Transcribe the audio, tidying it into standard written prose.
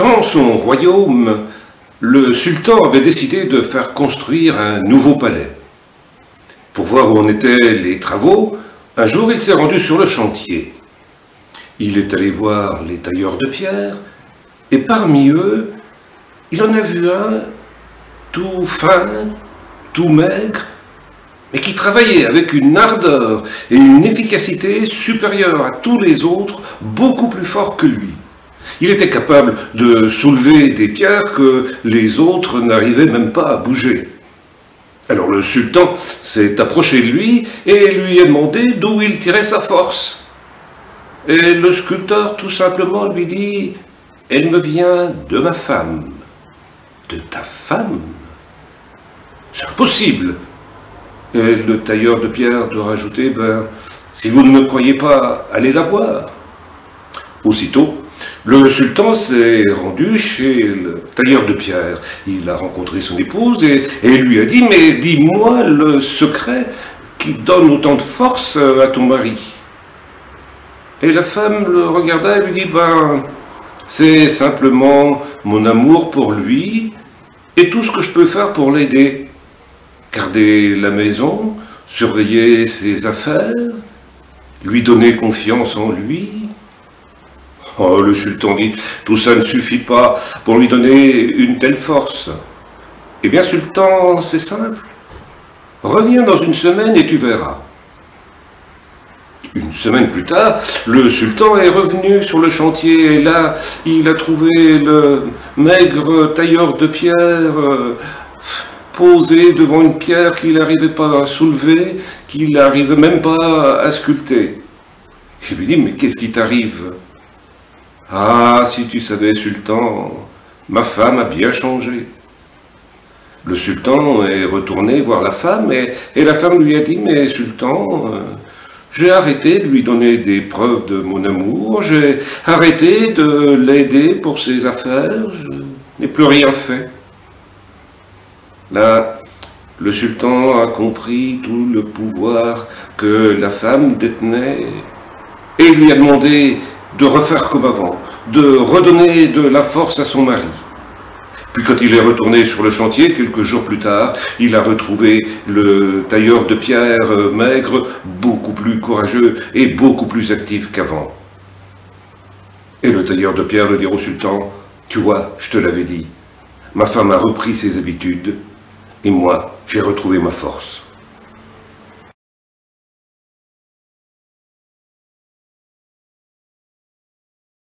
Dans son royaume, le sultan avait décidé de faire construire un nouveau palais. Pour voir où en étaient les travaux, un jour il s'est rendu sur le chantier. Il est allé voir les tailleurs de pierre, et parmi eux, il en a vu un tout fin, tout maigre, mais qui travaillait avec une ardeur et une efficacité supérieures à tous les autres, beaucoup plus fort que lui. Il était capable de soulever des pierres que les autres n'arrivaient même pas à bouger. Alors le sultan s'est approché de lui et lui a demandé d'où il tirait sa force. Et le sculpteur tout simplement lui dit « Elle me vient de ma femme. » « De ta femme ? C'est impossible !» Et le tailleur de pierre doit rajouter « Ben, si vous ne me croyez pas, allez la voir. » Aussitôt, le sultan s'est rendu chez le tailleur de pierre. Il a rencontré son épouse et lui a dit « Mais dis-moi le secret qui donne autant de force à ton mari. » Et la femme le regarda et lui dit « Ben, c'est simplement mon amour pour lui et tout ce que je peux faire pour l'aider. Garder la maison, surveiller ses affaires, lui donner confiance en lui. » Oh, le sultan dit, tout ça ne suffit pas pour lui donner une telle force. Eh bien, sultan, c'est simple. Reviens dans une semaine et tu verras. Une semaine plus tard, le sultan est revenu sur le chantier et là, il a trouvé le maigre tailleur de pierre posé devant une pierre qu'il n'arrivait pas à soulever, qu'il n'arrivait même pas à sculpter. Il lui dit, mais qu'est-ce qui t'arrive ? Ah, si tu savais, sultan, ma femme a bien changé. Le sultan est retourné voir la femme et la femme lui a dit, mais sultan, j'ai arrêté de lui donner des preuves de mon amour, j'ai arrêté de l'aider pour ses affaires, je n'ai plus rien fait. Là, le sultan a compris tout le pouvoir que la femme détenait et lui a demandé de refaire comme avant, de redonner de la force à son mari. Puis quand il est retourné sur le chantier, quelques jours plus tard, il a retrouvé le tailleur de pierre maigre, beaucoup plus courageux et beaucoup plus actif qu'avant. Et le tailleur de pierre le dit au sultan, « Tu vois, je te l'avais dit, ma femme a repris ses habitudes et moi, j'ai retrouvé ma force. »